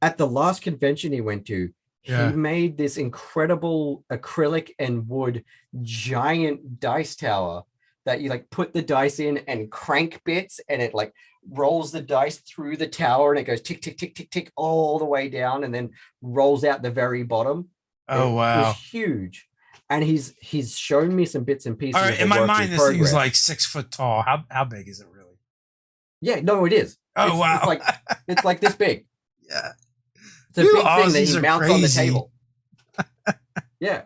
At the last convention he went to, he made this incredible acrylic and wood giant dice tower that you like put the dice in and crank bits, and it like rolls the dice through the tower and it goes tick, tick, tick, tick, tick all the way down and then rolls out the very bottom. Oh, wow. It was huge. And he's shown me some bits and pieces. All right, in my mind, this thing is like 6 foot tall. How big is it really? Yeah, no, it is. Oh, wow. It's like this big. Yeah. It's a big thing that he mounts on the table. Yeah.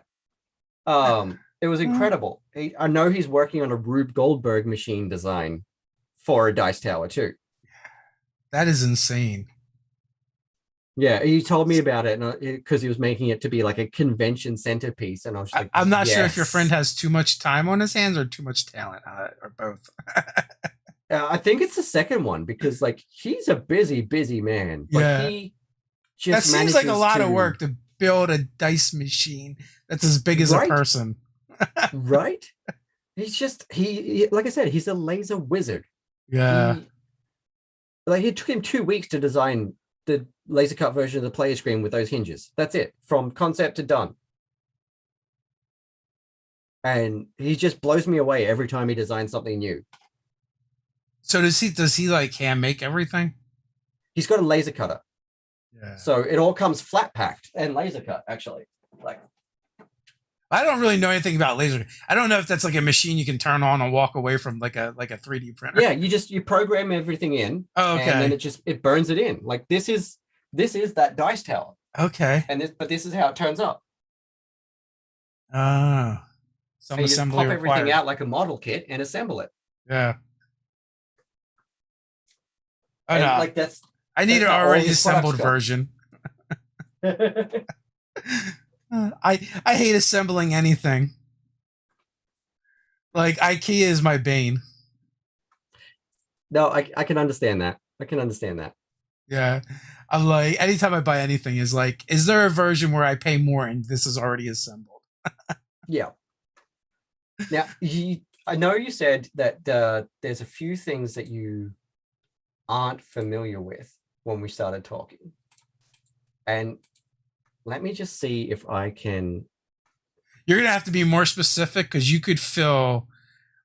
It was incredible. I know he's working on a Rube Goldberg machine design for a dice tower too. That is insane. Yeah, he told me about it, and because he was making it to be like a convention centerpiece, and I was like, I'm not sure if your friend yes. has too much time on his hands or too much talent, or both. I think it's the second one because like he's a busy man, but Yeah. he That just seems like a manages lot of to work to build a dice machine that's as big as a right, person. right. He's just like I said, he's a laser wizard. Yeah. It took him 2 weeks to design the laser cut version of the player screen with those hinges. That's it, from concept to done. And he just blows me away every time he designs something new. So does he like hand make everything? He's got a laser cutter. Yeah. So it all comes flat packed and laser cut, actually. Like, I don't really know anything about laser. I don't know if that's like a machine you can turn on and walk away from, like a 3D printer. yeah, you program everything in, Oh, okay. and then it burns it in. Like this is that dice tower. Okay. But this is how it turns up. Some and you just assembly pop required. everything out like a model kit and assemble it. Yeah. Oh, And no. like I need an not all already his assembled products version. I hate assembling anything. Like IKEA is my bane. No, I can understand that. I can understand that. Yeah. I'm like, anytime I buy anything is like, is there a version where I pay more and this is already assembled? Yeah. Now, I know you said that there's a few things that you aren't familiar with when we started talking. And let me just see if I can. You're going to have to be more specific because you could fill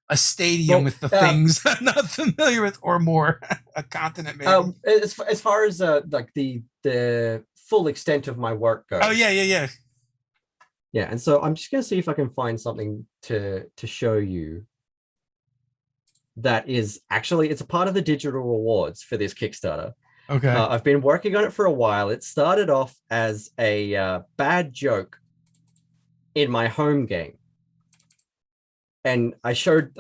a stadium with the things I'm not familiar with, or more. A continent, maybe. As far as like the full extent of my work goes. Oh, yeah. Yeah, and so I'm just going to see if I can find something to show you that is actually, it's a part of the digital rewards for this Kickstarter. Okay. I've been working on it for a while. It started off as a bad joke in my home game. And I wouldn't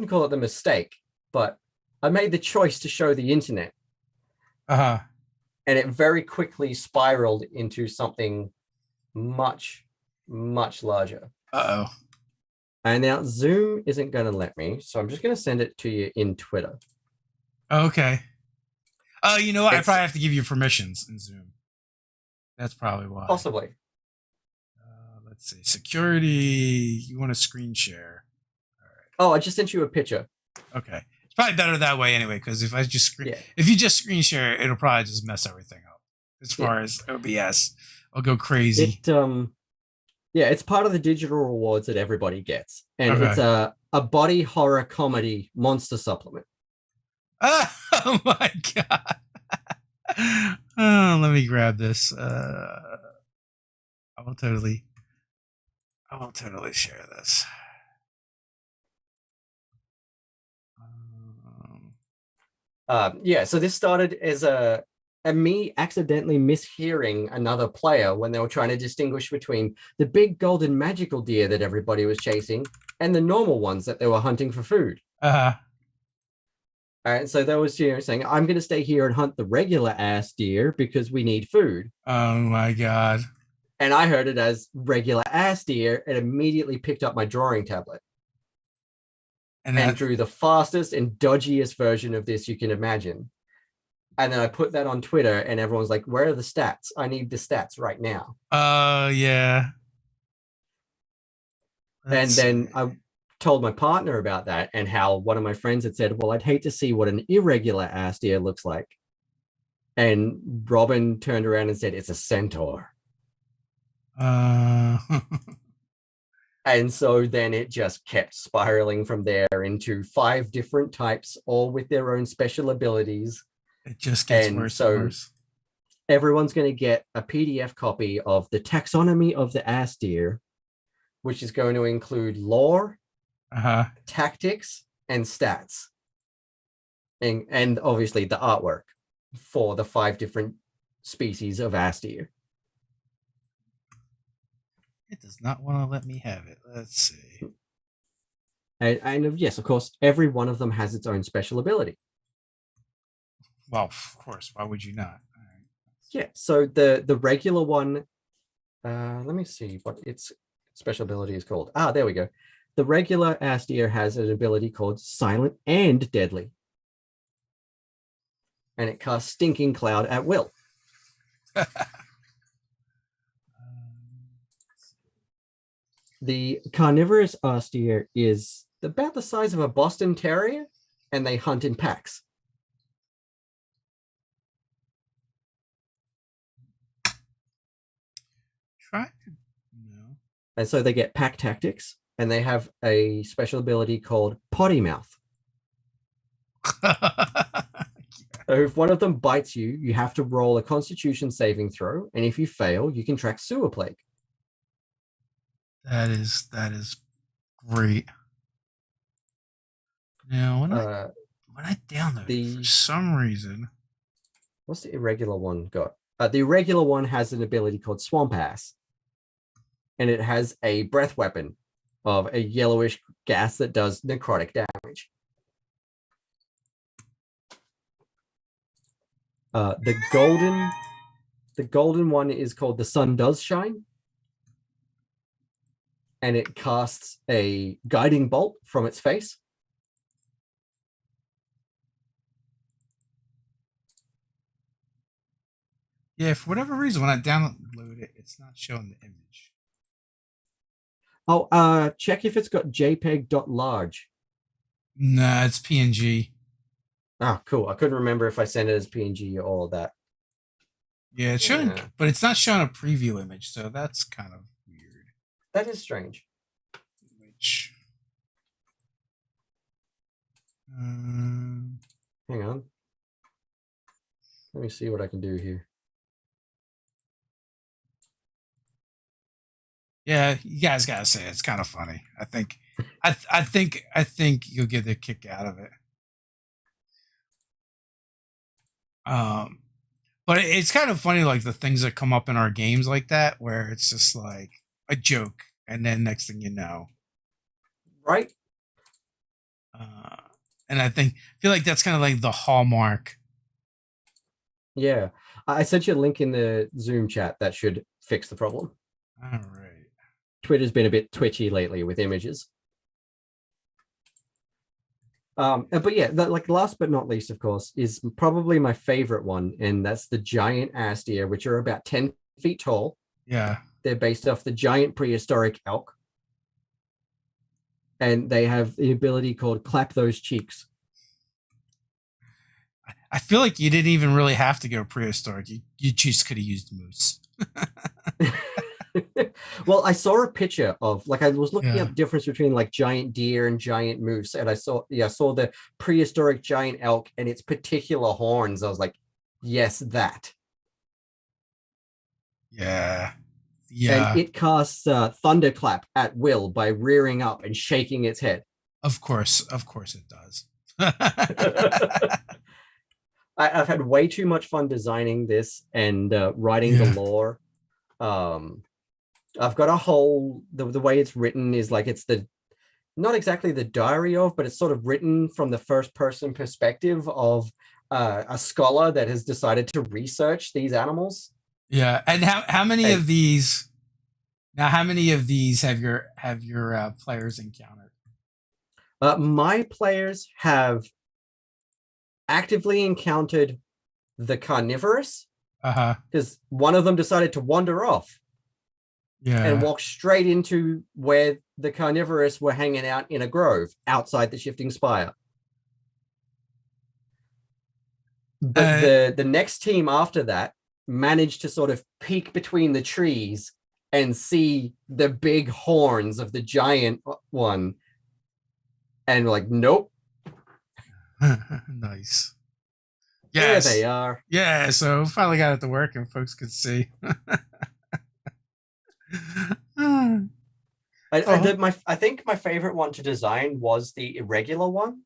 call it the mistake, but I made the choice to show the internet. Uh-huh. And it very quickly spiraled into something much, much larger. Uh-oh. And now Zoom isn't going to let me, so I'm just going to send it to you in Twitter. Okay. Oh, you know what? I probably have to give you permissions in Zoom. That's probably why. Possibly. Let's see. Security. You want to screen share. All right. Oh, I just sent you a picture. Okay. It's probably better that way anyway, because if you just screen share, it'll probably just mess everything up. As far as OBS, I'll go crazy. It's part of the digital rewards that everybody gets. And it's a body horror comedy monster supplement. Oh my god. Oh, let me grab this. I will totally share this. So this started as me accidentally mishearing another player when they were trying to distinguish between the big golden magical deer that everybody was chasing and the normal ones that they were hunting for food. And so they was saying, I'm going to stay here and hunt the regular ass deer because we need food. Oh my god. And I heard it as regular ass deer and immediately picked up my drawing tablet and drew the fastest and dodgiest version of this you can imagine. And then I put that on Twitter and everyone's like, where are the stats? I need the stats right now. Yeah. Then I told my partner about that and how one of my friends had said, well, I'd hate to see what an irregular ass deer looks like. And Robin turned around and said, it's a centaur. And so then it just kept spiraling from there into 5 different types, all with their own special abilities. It just gets worse and worse. Everyone's going to get a PDF copy of the taxonomy of the ass deer, which is going to include lore, tactics, and stats. And obviously the artwork for the 5 different species of ass deer. It does not want to let me have it. Let's see. And yes, of course, every one of them has its own special ability. Well, of course. Why would you not? All right. Yeah. So the regular one, let me see what its special ability is called. Ah, there we go. The regular Astair has an ability called Silent and Deadly. And it casts Stinking Cloud at will. The carnivorous Astair is about the size of a Boston Terrier, and they hunt in packs. Try. No. And so they get pack tactics, and they have a special ability called Potty Mouth. So if one of them bites you, you have to roll a Constitution saving throw, and if you fail, you can track Sewer Plague. That is great. Now when I download it, for some reason, what's the irregular one got? The irregular one has an ability called Swamp Ass, and it has a breath weapon of a yellowish gas that does necrotic damage. The golden one is called The Sun Does Shine, and it casts a guiding bolt from its face. Yeah, for whatever reason, when I download it, it's not showing the image. Oh, check if it's got JPEG.large. Nah, it's PNG. Ah, cool. I couldn't remember if I sent it as PNG or all of that. Yeah, it's showing, but it's not showing a preview image, so that's kind of weird. That is strange. Which, hang on. Let me see what I can do here. Yeah, you guys gotta say it's kind of funny. I think you'll get a kick out of it. But it's kind of funny, like the things that come up in our games like that, where it's just like a joke, and then next thing you know, right? And I feel like that's kind of like the hallmark. Yeah, I sent you a link in the Zoom chat that should fix the problem. All right. Twitter's been a bit twitchy lately with images. But yeah, like last but not least, of course, is probably my favorite one, and that's the giant ass deer, which are about 10 feet tall. Yeah. They're based off the giant prehistoric elk. And they have the ability called Clap Those Cheeks. I feel like you didn't even really have to go prehistoric. You just could have used moose. Well, I saw a picture of, like, I was looking up the difference between like giant deer and giant moose, and I saw the prehistoric giant elk and its particular horns. I was like, yes, that. Yeah. And it casts thunderclap at will by rearing up and shaking its head. Of course it does. I've had way too much fun designing this and writing the lore. I've got a whole, the way it's written is like, it's not exactly the diary of, but it's sort of written from the first person perspective of a scholar that has decided to research these animals. Yeah. And how many of these have your players encountered? My players have actively encountered the carnivorous, because one of them decided to wander off and walk straight into where the carnivorous were hanging out in a grove outside the Shifting Spire. But the next team after that managed to sort of peek between the trees and see the big horns of the giant one, and like, nope. Nice. Yes. There they are. Yeah, so finally got it to work and folks could see. I think my favorite one to design was the irregular one,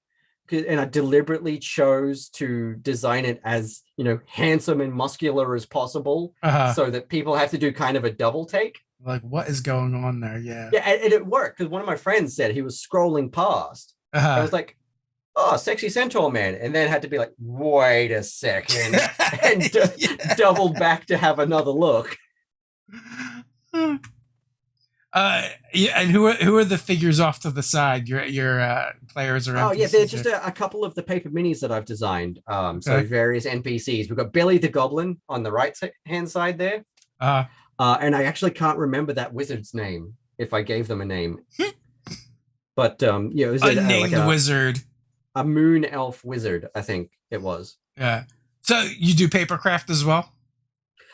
and I deliberately chose to design it as, handsome and muscular as possible, so that people have to do kind of a double take. Like, what is going on there? Yeah. Yeah, and it worked because one of my friends said he was scrolling past. I was like, oh, sexy centaur man, and then had to be like, wait a second, and doubled back to have another look. Yeah, and who are the figures off to the side? Your players or NPCs? Oh yeah, they're just a couple of the paper minis that I've designed. So Okay. various NPCs. We've got Billy the Goblin on the right hand side there, and I actually can't remember that wizard's name if I gave them a name. But yeah, it was unnamed like wizard, a moon elf wizard, I think it was. Yeah. So you do papercraft as well?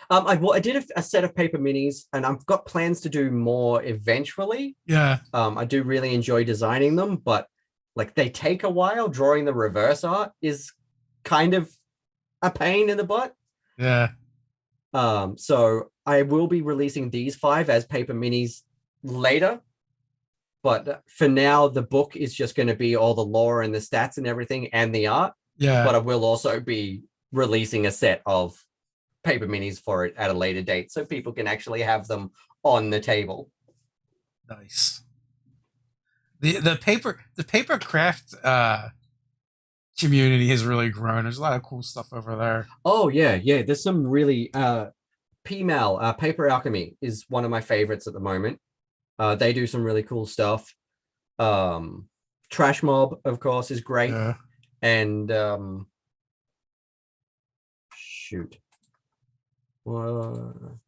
I did a set of paper minis, and I've got plans to do more eventually. Yeah. I do really enjoy designing them, but like they take a while. Drawing the reverse art is kind of a pain in the butt. Yeah. So I will be releasing these 5 as paper minis later. But for now, the book is just going to be all the lore and the stats and everything and the art. Yeah. But I will also be releasing a set of paper minis for it at a later date so people can actually have them on the table. Nice. The paper craft community has really grown. There's a lot of cool stuff over there. Oh yeah, there's some really PMAL, Paper Alchemy is one of my favorites at the moment. They do some really cool stuff. Trash Mob, of course, is great. Yeah. And shoot. And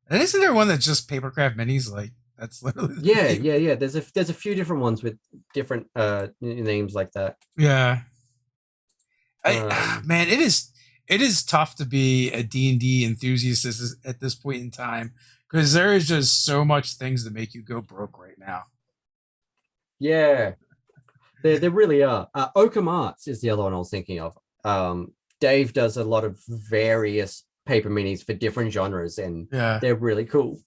isn't there one that's just papercraft minis? Like that's literally yeah. There's a few different ones with different names like that. Yeah. Man, it is tough to be a D&D enthusiast at this point in time because there is just so much things that make you go broke right now. Yeah, there really are. Oakham Arts is the other one I was thinking of. Dave does a lot of various paper minis for different genres, and they're really cool.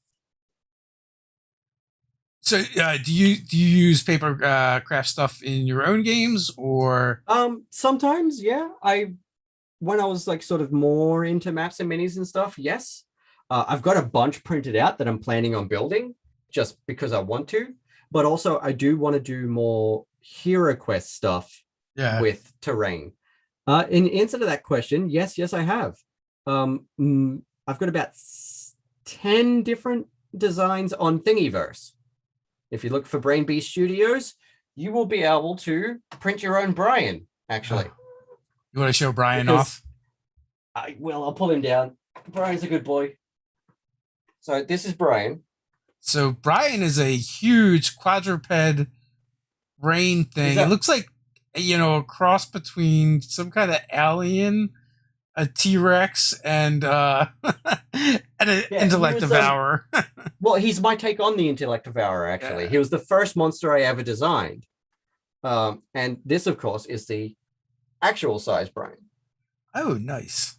So, do you use paper craft stuff in your own games, or? Sometimes, yeah. When I was like sort of more into maps and minis and stuff, yes. I've got a bunch printed out that I'm planning on building just because I want to, but also I do want to do more Hero Quest stuff with terrain. In answer to that question, yes, I have. I've got about 10 different designs on Thingiverse. If you look for Brain Beast Studios, you will be able to print your own Brian, actually. You want to show Brian off? I'll pull him down. Brian's a good boy. So this is Brian. So Brian is a huge quadruped brain thing. It looks like, a cross between some kind of alien, a T-Rex, and an intellect devourer. Well, he's my take on the intellect devourer, actually. He was the first monster I ever designed. And this, of course, is the actual size Brian. Oh, nice.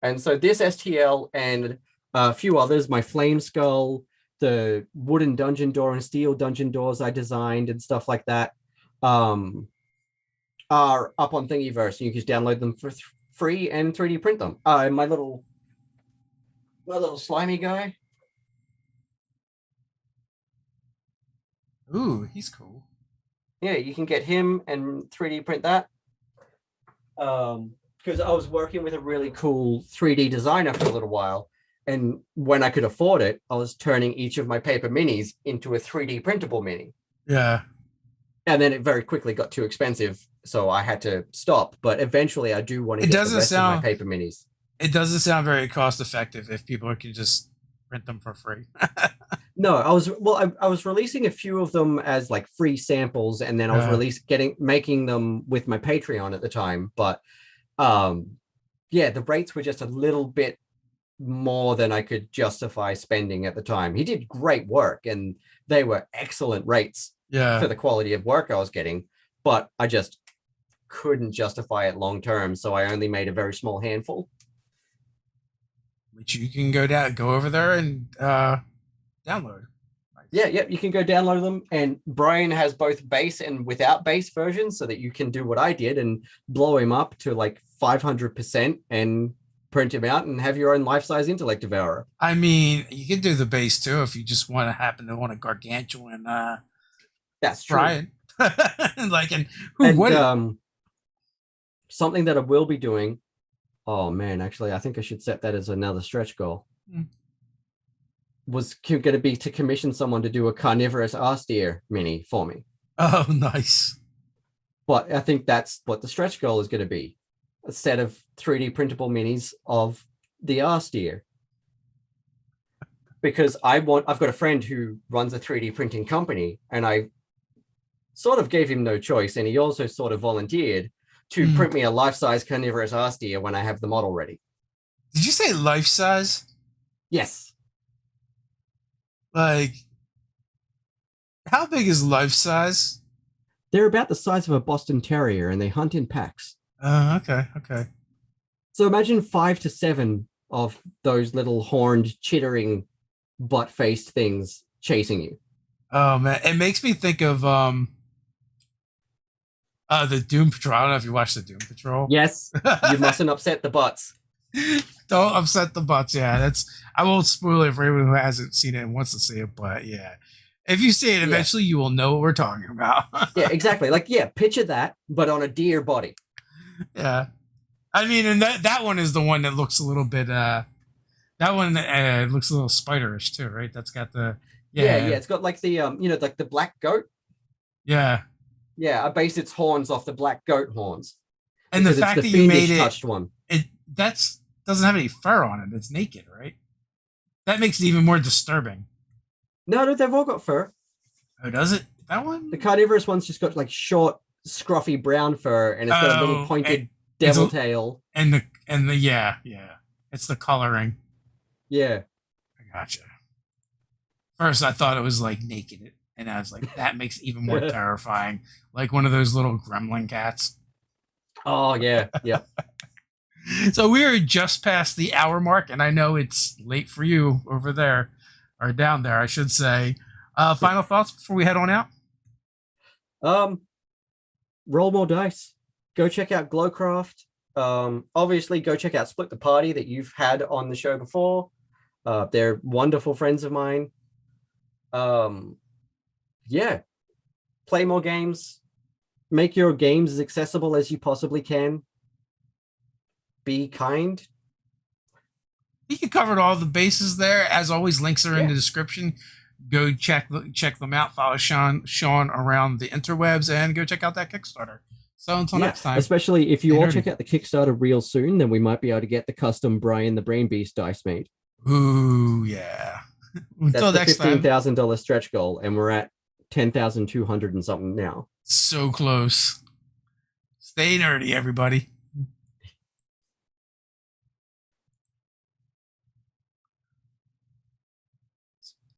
And so this STL and a few others, my flame skull, the wooden dungeon door and steel dungeon doors I designed and stuff like that, are up on Thingiverse. You can just download them for free and 3D print them. My little slimy guy. Ooh, he's cool. Yeah, you can get him and 3D print that. Because I was working with a really cool 3D designer for a little while. And when I could afford it, I was turning each of my paper minis into a 3D printable mini. Yeah. And then it very quickly got too expensive, so I had to stop. But eventually I do want to get the rest of my paper minis. It doesn't sound very cost effective if people can just print them for free. No, I was releasing a few of them as like free samples, and then I was making them with my Patreon at the time. But the rates were just a little bit more than I could justify spending at the time. He did great work, and they were excellent rates for the quality of work I was getting, but I just couldn't justify it long term, so I only made a very small handful. Which you can go over there and download. Nice. Yeah, you can go download them, and Brian has both base and without base versions, so that you can do what I did and blow him up to like 500% and print him out and have your own life-size intellect devourer. I mean, you can do the base too if you just want to happen to want a gargantuan That's true. Brian. Like, and something that I will be doing. Oh man, actually, I think I should set that as another stretch goal. Was going to be to commission someone to do a carnivorous arse deer mini for me. Oh, nice. But I think that's what the stretch goal is going to be. A set of 3D printable minis of the arse deer. Because I've got a friend who runs a 3D printing company, and I sort of gave him no choice, and he also sort of volunteered to print me a life-size carnivorous arse deer when I have the model ready. Did you say life size? Yes. Like, how big is life size? They're about the size of a Boston Terrier, and they hunt in packs. Oh, okay. So imagine 5 to 7 of those little horned, chittering, butt-faced things chasing you. Oh man, it makes me think of the Doom Patrol. I don't know if you watched the Doom Patrol. Yes, you mustn't upset the butts. Don't upset the butts. Yeah, I won't spoil it for anyone who hasn't seen it and wants to see it, but yeah. If you see it eventually, you will know what we're talking about. Yeah, exactly. Like, yeah, picture that, but on a deer body. Yeah. I mean, and that one is the one that looks a little bit, that one looks a little spiderish too, right? That's got the, Yeah, it's got like the, like the black goat. Yeah. Yeah, I base its horns off the black goat horns. And the fact that you made it, touched one. Doesn't have any fur on it. It's naked, right? That makes it even more disturbing. No, they've all got fur. Oh, does it? That one? The carnivorous one's just got like short, scruffy brown fur, and it's got a little pointed devil tail. And the yeah. It's the coloring. Yeah. I gotcha. First, I thought it was like naked, and I was like, that makes it even more terrifying. Like one of those little gremlin cats. Oh, yeah. Yeah. So we are just past the hour mark, and I know it's late for you over there, or down there, I should say. Final thoughts before we head on out? Roll more dice. Go check out Glowcraft. Obviously, go check out Split the Party that you've had on the show before. They're wonderful friends of mine. Yeah. Play more games. Make your games as accessible as you possibly can. Be kind. You can cover all the bases there. As always, links are in the description. Go check them out. Follow Shaun around the interwebs, and go check out that Kickstarter. So until next time. Especially if you all check out the Kickstarter real soon, then we might be able to get the custom Brian the Brain Beast dice made. Ooh, yeah. Until That's the next time. $15,000 stretch goal, and we're at 10,200 and something now. So close. Stay nerdy, everybody.